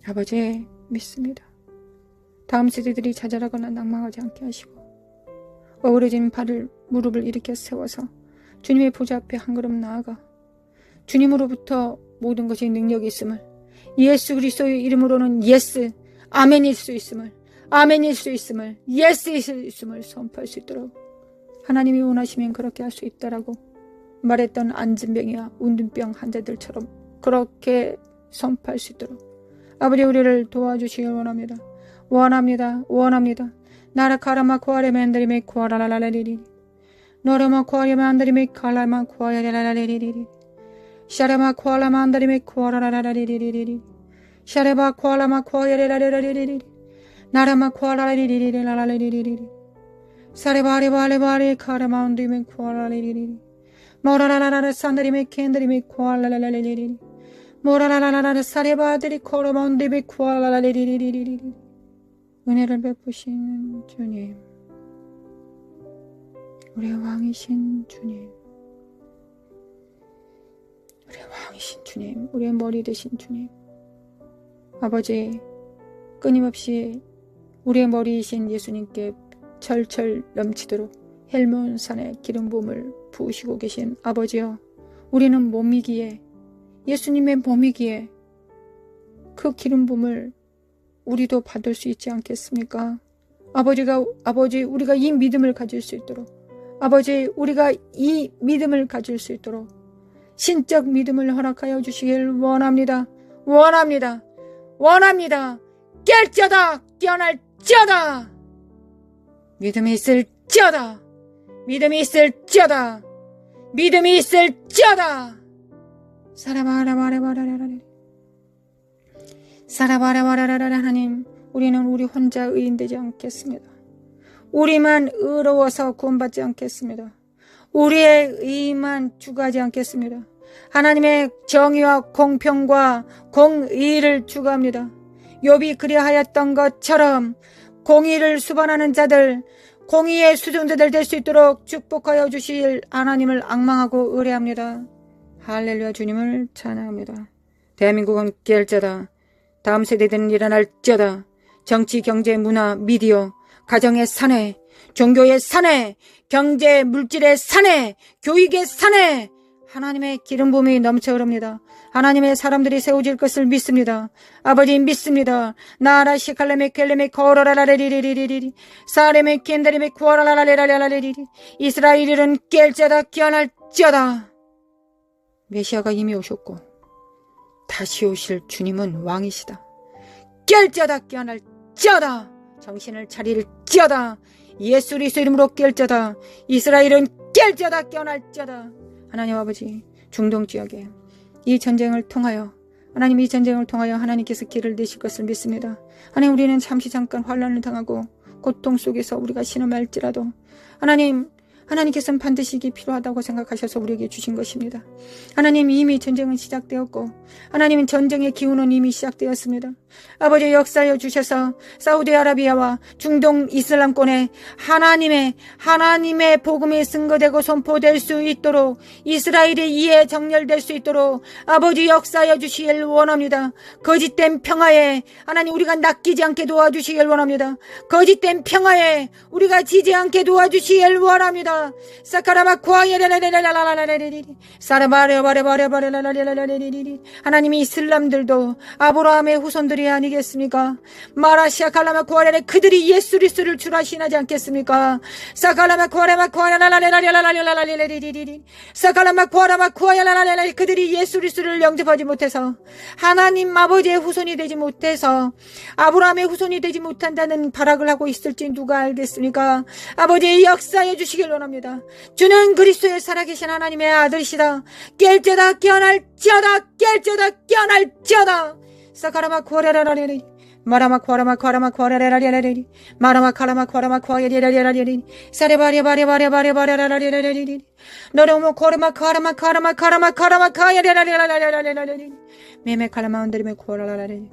아버지 믿습니다. 다음 세대들이 좌절하거나 낭망하지 않게 하시고 어우러진 발을 무릎을 일으켜 세워서 주님의 보좌 앞에 한 걸음 나아가 주님으로부터 모든 것이 능력이 있음을, 예수 그리스도의 이름으로는 예스, 아멘일 수 있음을, 아멘일 수 있음을, 예스일 수 있음을 선포할 수 있도록 하나님이 원하시면 그렇게 할 수 있다라고 말했던 안진병이와 운둔병 환자들처럼 그렇게 선포할 수 있도록 아버지 우리를 도와주시길 원합니다. 원합니다. 원합니다. 나라 카라마 코아레멘드리메 코아라라라리리 노라마 코아레멘드리메 칼라마 코아야라라리리리 샤레마 코알라만드리메 코아라라라리리리 샤레바 코알라마 코아야라라리리리 나라마 코아라리리리라라리리리 사레바레바레바레 카라마운드리메 코아라리리리 모라라라라 산드리메 켄드리메 코알라라리리리 모라라라라 사레바들이 코라마운드리메 코알라라리리리리 은혜를 베푸시는 주님, 우리의 왕이신 주님, 우리의 왕이신 주님, 우리의 머리 되신 주님, 아버지 끊임없이 우리의 머리이신 예수님께 철철 넘치도록 헬몬산의 기름 부음을 부으시고 계신 아버지여, 우리는 몸이기에, 예수님의 몸이기에 그 기름 부음을 우리도 받을 수 있지 않겠습니까? 아버지 우리가 이 믿음을 가질 수 있도록, 아버지 우리가 이 믿음을 가질 수 있도록 신적 믿음을 허락하여 주시길 원합니다. 원합니다. 원합니다. 깰지어다 깨어날지어다, 믿음이 있을지어다, 믿음이 있을지어다, 믿음이 있을지어다. 사라바라바라바라라라 사라바라바라라라. 하나님, 우리는 우리 혼자 의인되지 않겠습니다. 우리만 의로워서 구원받지 않겠습니다. 우리의 의만 추구하지 않겠습니다. 하나님의 정의와 공평과 공의를 추구합니다. 욥이 그리하였던 것처럼 공의를 수반하는 자들, 공의의 수종자들 될 수 있도록 축복하여 주실 하나님을 앙망하고 의뢰합니다. 할렐루야. 주님을 찬양합니다. 대한민국은 깰자다. 다음 세대들은 일어날지어다. 정치, 경제, 문화, 미디어, 가정의 사내, 종교의 사내, 경제, 물질의 사내, 교육의 사내, 하나님의 기름 부음이 넘쳐 흐릅니다. 하나님의 사람들이 세워질 것을 믿습니다. 아버지 믿습니다. 나라 시칼레메 켈레메 코라라라리리리리리 사레메 켄다리메 코라라라리라리리리 이스라엘은 깰자다 깨어날지어다. 메시아가 이미 오셨고 다시 오실 주님은 왕이시다. 깰자다 깨어날지어다. 정신을 차릴지어다. 예수 그리스도 이름으로 깰자다. 이스라엘은 깰자다 깨어날지어다. 하나님 아버지, 중동 지역에 이 전쟁을 통하여, 하나님 이 전쟁을 통하여 하나님께서 길을 내실 것을 믿습니다. 하나님, 우리는 잠깐 환난을 당하고 고통 속에서 우리가 신음할지라도 하나님께서는 반드시 이게 필요하다고 생각하셔서 우리에게 주신 것입니다. 하나님, 이미 전쟁은 시작되었고 하나님은 전쟁의 기운은 이미 시작되었습니다. 아버지, 역사하여 주셔서 사우디아라비아와 중동 이슬람권에 하나님의 복음이 증거되고 선포될 수 있도록, 이스라엘의 이해 정렬될 수 있도록 아버지 역사하여 주시길 원합니다. 거짓된 평화에 하나님 우리가 낚이지 않게 도와주시길 원합니다. 거짓된 평화에 우리가 지지 않게 도와주시길 원합니다. 사카라마 코아예라라라라라라라라리 사라바레바레바레바레라라라라라리. 하나님이 이슬람들도 아브라함의 후손들이 아니겠습니까? 마라시아 칼라마 코아레레, 그들이 예수 그리스도를 주라시나지 않겠습니까? 사칼라마 코아레마 코아라라라라라라라라라라리리리 사칼라마 코아라마 코아야라라라라, 그들이 예수 그리스도를 영접하지 못해서 하나님 아버지의 후손이 되지 못해서 아브라함의 후손이 되지 못한다는 발악을 하고 있을지 누가 알겠습니까? 아버지 역사해 주시길 원합니다. 주는 그리스도의 살아계신 하나님의 아들이시다. 깰지어다 깨어날지어다. 깰지어다 깨어날지어다. 사카라마 코아라라라라리 마라마 코아라마 코아라마 코아라라라라리 마라마 카라마 코아라마 코아야라라라라리 사레바레바레바레바레바레라라라라리 너로모 코아라마 카라마 카라마 카라마 카라마 카야라라라라라리 메메 칼라마운드리메 쿠아라라라리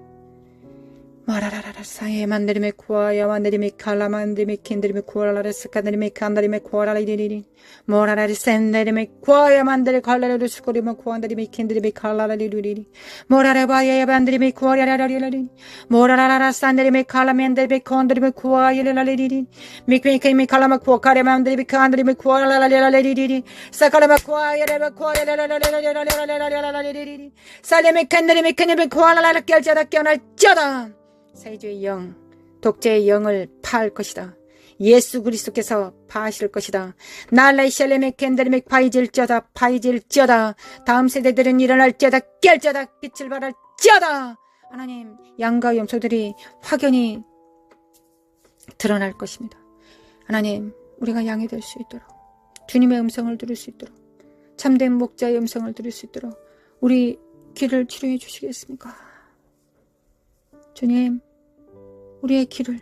마라라라라 사예 만드리메 쿠아야 만드리메 칼라만드리메 킨드리메 쿠아라라라 스카드리메 칸다리메 쿠아라리리리 모라라리 센데리메 쿠아야 만드리 칼라라리 수코리메 쿠안다리메 킨드리메 칼라라리리리 모라라바야 만드리메 쿠아라라라리리 모라라라라 산데리메 칼라멘데리메 콘드리메 쿠아야라리리리 미크미케미 칼라마 쿠아카레 만드리메 칸드리메 쿠아라라라리리리 사카라마 쿠아야라바 쿠아야라라라라라라라라라리리 살레메 칸드리메 칸드리메 쿠아라라라 깰자다 깨어날자다 세주의 영, 독재의 영을 파할 것이다. 예수 그리스도께서 파하실 것이다. 날라이 샬레메 캔데르메 파이질쩌다 파이질쩌다. 다음 세대들은 일어날쩌다 깰쩌다 빛을 발할쩌다. 하나님, 양과 염소들이 확연히 드러날 것입니다. 하나님, 우리가 양이 될 수 있도록, 주님의 음성을 들을 수 있도록, 참된 목자의 음성을 들을 수 있도록 우리 귀를 치료해 주시겠습니까? 주님, 우리의 귀를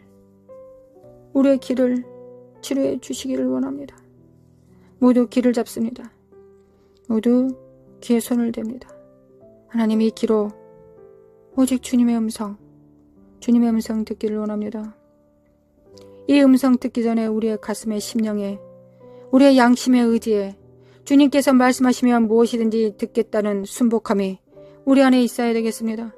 치료해 주시기를 원합니다. 모두 귀를 잡습니다. 모두 귀에 손을 댑니다. 하나님, 이 귀로 오직 주님의 음성 듣기를 원합니다. 이 음성 듣기 전에 우리의 가슴에 심령에 우리의 양심의 의지에 주님께서 말씀하시면 무엇이든지 듣겠다는 순복함이 우리 안에 있어야 되겠습니다.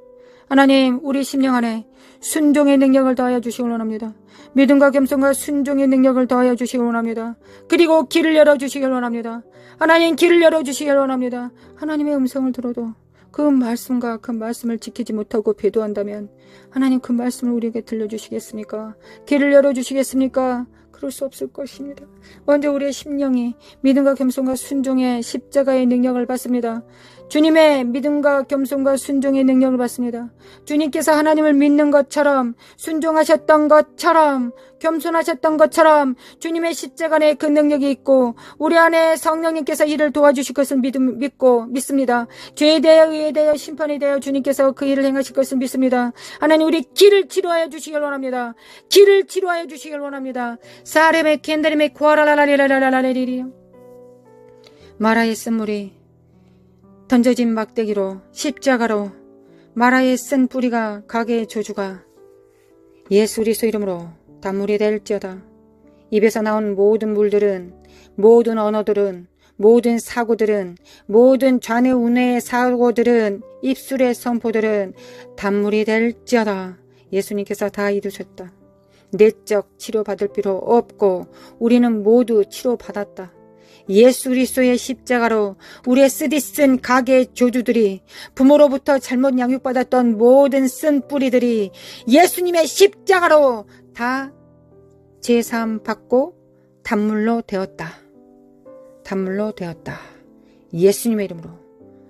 하나님, 우리 심령 안에 순종의 능력을 더하여 주시기 원합니다. 믿음과 겸손과 순종의 능력을 더하여 주시기 원합니다. 그리고 길을 열어주시기 원합니다. 하나님, 길을 열어주시기 원합니다. 하나님의 음성을 들어도 그 말씀과 그 말씀을 지키지 못하고 배도한다면 하나님, 그 말씀을 우리에게 들려주시겠습니까? 길을 열어주시겠습니까? 그럴 수 없을 것입니다. 먼저 우리의 심령이 믿음과 겸손과 순종의 십자가의 능력을 받습니다. 주님의 믿음과 겸손과 순종의 능력을 받습니다. 주님께서 하나님을 믿는 것처럼, 순종하셨던 것처럼, 겸손하셨던 것처럼 주님의 십자가 안에 그 능력이 있고 우리 안에 성령님께서 이를 도와주실 것을 믿습니다. 죄에 대하여 의에 대하여 심판에 대하여 주님께서 그 일을 행하실 것을 믿습니다. 하나님, 우리 길을 치료하여 주시길 원합니다. 길을 치료하여 주시길 원합니다. 사레메 켄데레메 쿠아라라라라라라라리리 마라의 쓴물이 던져진 막대기로 십자가로 마라의 쓴 뿌리가 가게의 저주가 예수 그리스도 이름으로 단물이 될지어다. 입에서 나온 모든 물들은, 모든 언어들은, 모든 사고들은, 모든 좌뇌우뇌의 사고들은, 입술의 선포들은 단물이 될지어다. 예수님께서 다 이루셨다. 내적 치료받을 필요 없고 우리는 모두 치료받았다. 예수 그리스도의 십자가로 우리의 쓰디쓴 가게의 조주들이, 부모로부터 잘못 양육받았던 모든 쓴 뿌리들이 예수님의 십자가로 다 제사함 받고 단물로 되었다. 단물로 되었다. 예수님의 이름으로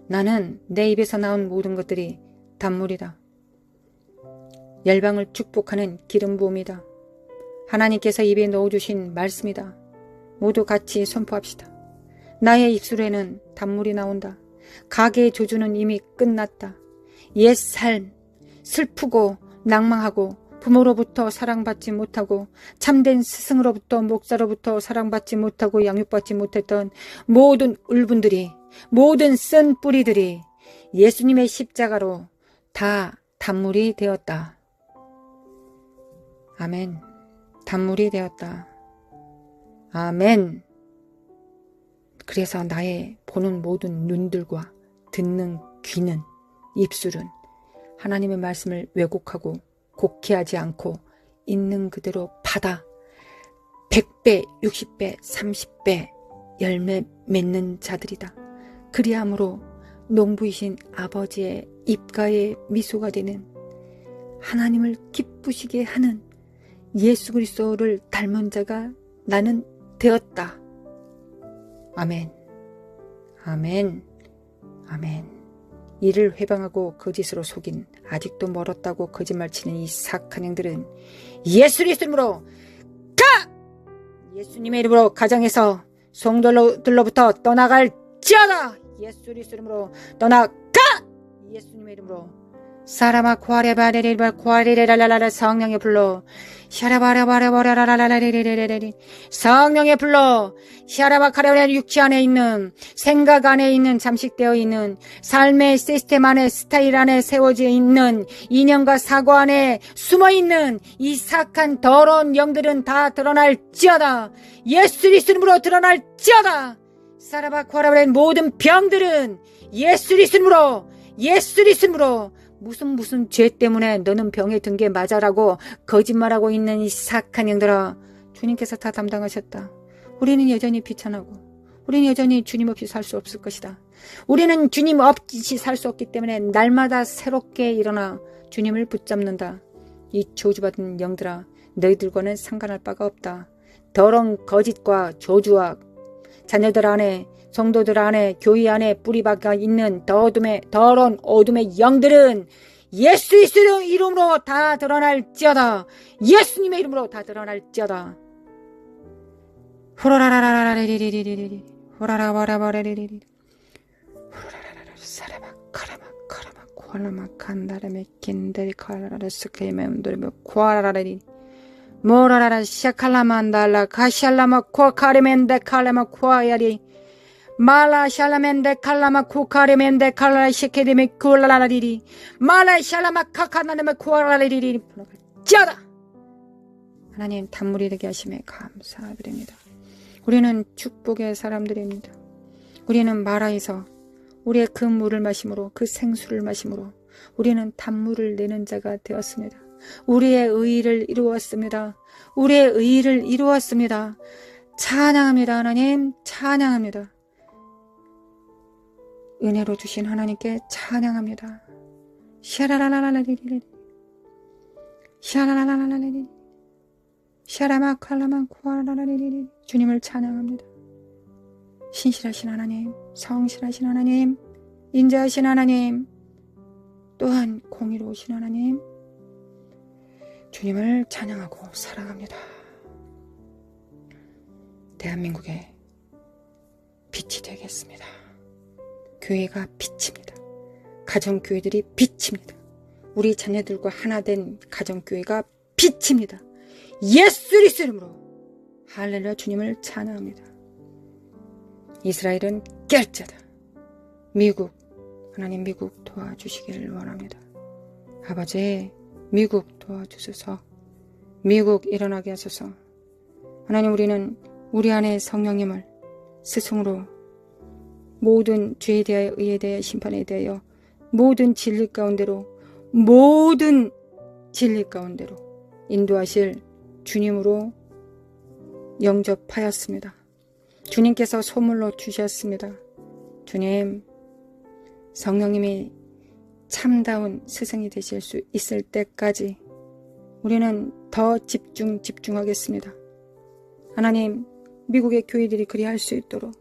나는 내 입에서 나온 모든 것들이 단물이다. 열방을 축복하는 기름 부음이다. 하나님께서 입에 넣어주신 말씀이다. 모두 같이 선포합시다. 나의 입술에는 단물이 나온다. 가게의 조주는 이미 끝났다. 옛 삶, 슬프고 낭망하고 부모로부터 사랑받지 못하고 참된 스승으로부터 목사로부터 사랑받지 못하고 양육받지 못했던 모든 울분들이, 모든 쓴 뿌리들이 예수님의 십자가로 다 단물이 되었다. 아멘. 단물이 되었다. 아멘. 그래서 나의 보는 모든 눈들과 듣는 귀는, 입술은 하나님의 말씀을 왜곡하고 곡해하지 않고 있는 그대로 받아 100배, 60배, 30배 열매 맺는 자들이다. 그리함으로 농부이신 아버지의 입가에 미소가 되는, 하나님을 기쁘시게 하는 예수 그리스도를 닮은 자가 나는 되었다. 아멘. 아멘. 아멘. 이를 회방하고 거짓으로 속인, 아직도 멀었다고 거짓말치는 이 사악한 행들은 예수 그리스도로 가! 예수님의 이름으로 가정에서 성도들로부터 떠나갈지어다. 예수 그리스도로 떠나가! 예수님의 이름으로 사라마 쿠아레바레레바 쿠아레레라라라 성령의 불로 샤라바라바라바라라라라레레레레 성령의 불로 샤라바카레레 육체 안에 있는 생각 안에 있는 잠식되어 있는 삶의 시스템 안에 스타일 안에 세워져 있는 이념과 사고 안에 숨어 있는 이 사악한 더러운 영들은 다 드러날지어다. 예수 그리스도로 드러날지어다. 사라바쿠아라바레 모든 병들은 예수 그리스도로 무슨 죄 때문에 너는 병에 든 게 맞아라고 거짓말하고 있는 이 사악한 영들아, 주님께서 다 담당하셨다. 우리는 여전히 비천하고 우리는 여전히 주님 없이 살 수 없을 것이다. 우리는 주님 없이 살 수 없기 때문에 날마다 새롭게 일어나 주님을 붙잡는다. 이 저주받은 영들아, 너희들과는 상관할 바가 없다. 더러운 거짓과 저주와 자녀들 안에, 성도들 안에, 교회 안에 뿌리박아 있는 더러운 어둠의 영들은 예수 그리스도 이름으로 다 드러날지어다. 예수님의 이름으로 다 드러날지어다. 호라라라라라리리리리리 호라라바라바라리리리 호라라라라 사라바 카라마 카라마 코라마 칸다라메 킨데리 카라라라 스케메운드르메 코라라라리 모라라라 샤칼라만달라 카샬라마 코카레멘데 칼라마 코아야리 말라 샬라멘데 칼라마 코카레멘데 칼라 시케데메 쿨라라리리 말라 샬라마 카카나데메 코아라리리리 짜다. 하나님 단물이 되게 하심에 감사드립니다. 우리는 축복의 사람들입니다. 우리는 마라에서 우리의 그 물을 마심으로, 그 생수를 마심으로 우리는 단물을 내는 자가 되었습니다. 우리의 의의를 이루었습니다. 우리의 의의를 이루었습니다. 찬양합니다. 하나님 찬양합니다. 은혜로 주신 하나님께 찬양합니다. 샤라라라라리리리 샤라라라라리리 샤라마칼라만 쿠아라라리리 주님을 찬양합니다. 신실하신 하나님, 성실하신 하나님, 인자하신 하나님, 또한 공의로우신 하나님, 주님을 찬양하고 사랑합니다. 대한민국의 빛이 되겠습니다. 교회가 빛입니다. 가정교회들이 빛입니다. 우리 자녀들과 하나 된 가정교회가 빛입니다. 예수 그리스도 이름으로 할렐루야 주님을 찬양합니다. 이스라엘은 깰자다. 미국, 하나님 미국 도와주시기를 원합니다. 아버지, 미국 도와주소서. 미국 일어나게 하소서. 하나님, 우리는 우리 안에 성령님을 스승으로 모든 죄에 대하여, 의에 대하여, 심판에 대하여 모든 진리 가운데로 인도하실 주님으로 영접하였습니다. 주님께서 소물로 주셨습니다. 주님, 성령님이 참다운 스승이 되실 수 있을 때까지 우리는 더 집중하겠습니다. 하나님, 미국의 교회들이 그리할 수 있도록,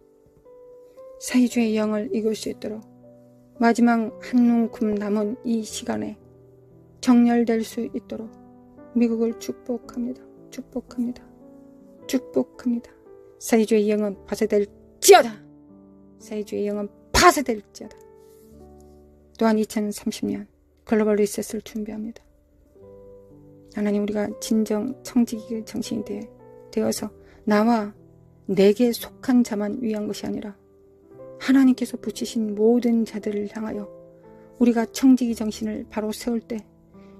사회주의 영을 이길 수 있도록, 마지막 한 움큼 남은 이 시간에 정렬될 수 있도록 미국을 축복합니다. 사회주의 영은 파쇄될지어다. 또한 2030년 글로벌 리셋을 준비합니다. 하나님, 우리가 진정 청지기 정신이 되어서 나와 내게 속한 자만 위한 것이 아니라 하나님께서 붙이신 모든 자들을 향하여 우리가 청지기 정신을 바로 세울 때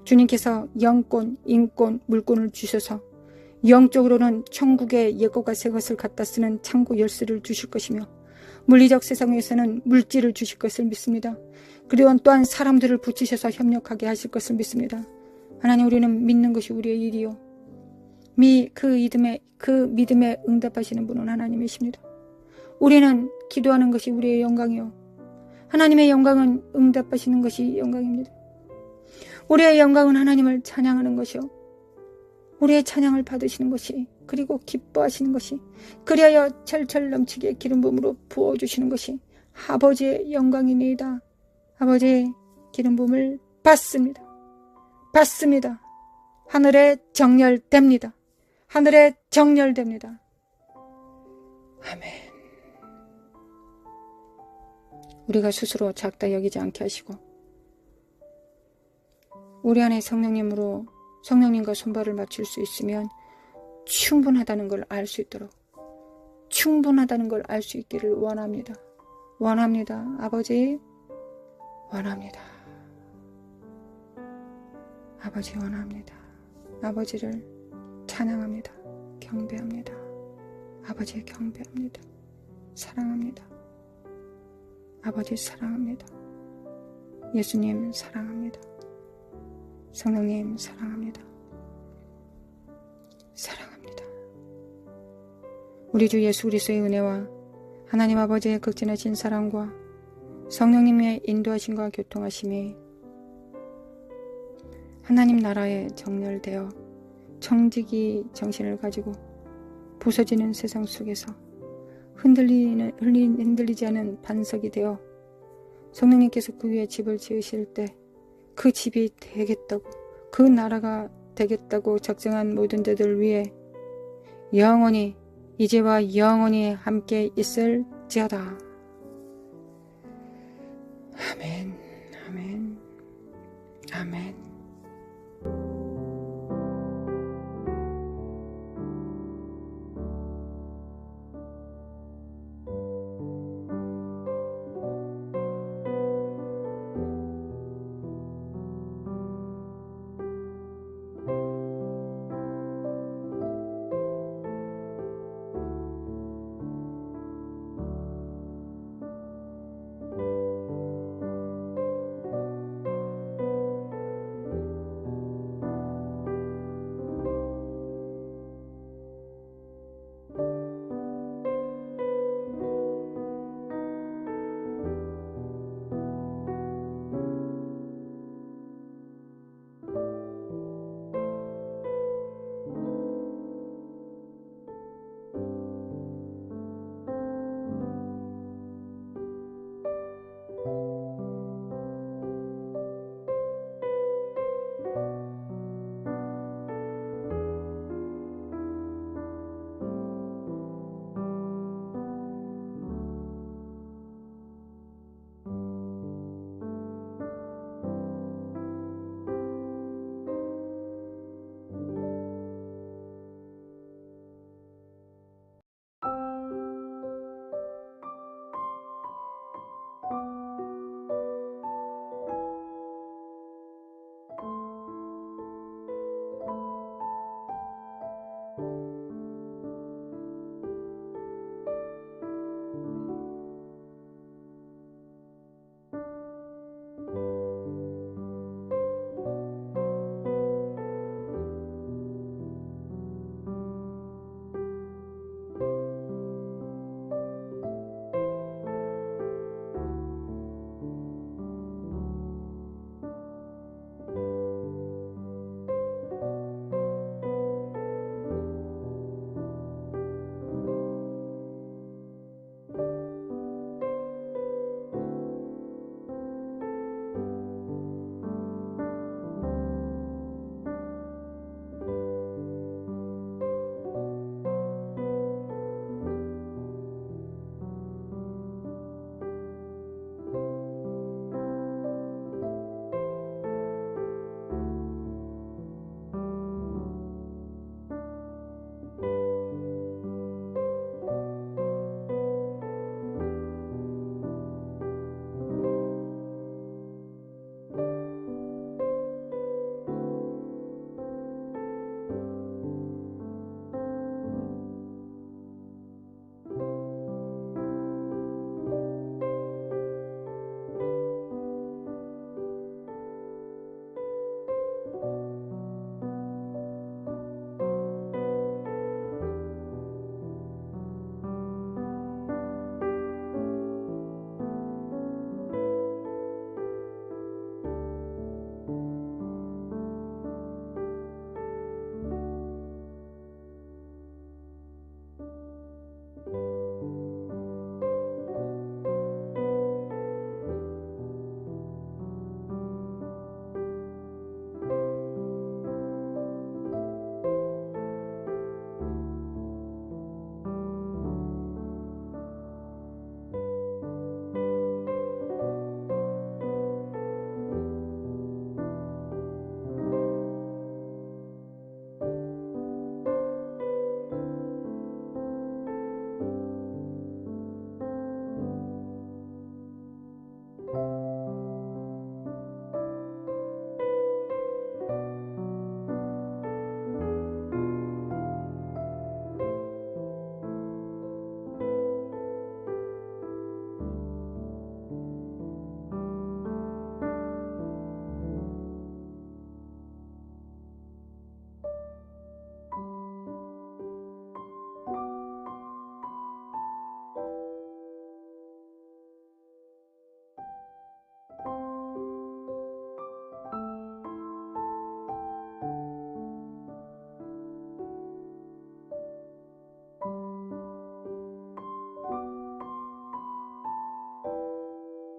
주님께서 영권, 인권, 물권을 주셔서 영적으로는 천국의 옛것과 새것을 갖다 쓰는 창고 열쇠를 주실 것이며 물리적 세상에서는 물질을 주실 것을 믿습니다. 그리고 또한 사람들을 붙이셔서 협력하게 하실 것을 믿습니다. 하나님, 우리는 믿는 것이 우리의 일이요, 그 믿음에 응답하시는 분은 하나님이십니다. 우리는 기도하는 것이 우리의 영광이요, 하나님의 영광은 응답하시는 것이 영광입니다. 우리의 영광은 하나님을 찬양하는 것이요, 우리의 찬양을 받으시는 것이, 그리고 기뻐하시는 것이, 그리하여 철철 넘치게 기름 부음으로 부어주시는 것이 아버지의 영광이니이다. 아버지의 기름 부음을 받습니다. 하늘에 정렬됩니다. 아멘. 우리가 스스로 작다 여기지 않게 하시고 우리 안에 성령님으로 성령님과 손발을 맞출 수 있으면 충분하다는 걸 알 수 있도록, 충분하다는 걸 알 수 있기를 원합니다. 원합니다. 아버지, 원합니다. 아버지 원합니다. 아버지를 찬양합니다. 경배합니다. 아버지 경배합니다. 사랑합니다. 아버지 사랑합니다. 예수님 사랑합니다. 성령님 사랑합니다. 사랑합니다. 우리 주 예수 그리스도의 은혜와 하나님 아버지의 극진하신 사랑과 성령님의 인도하심과 교통하심이 하나님 나라에 정렬되어 청지기 정신을 가지고 부서지는 세상 속에서 흔들리지 않은 반석이 되어 성령님께서 그 위에 집을 지으실 때 그 집이 되겠다고, 그 나라가 되겠다고 작정한 모든 자들 위해 영원히, 이제와 영원히 함께 있을지어다. 아멘, 아멘, 아멘.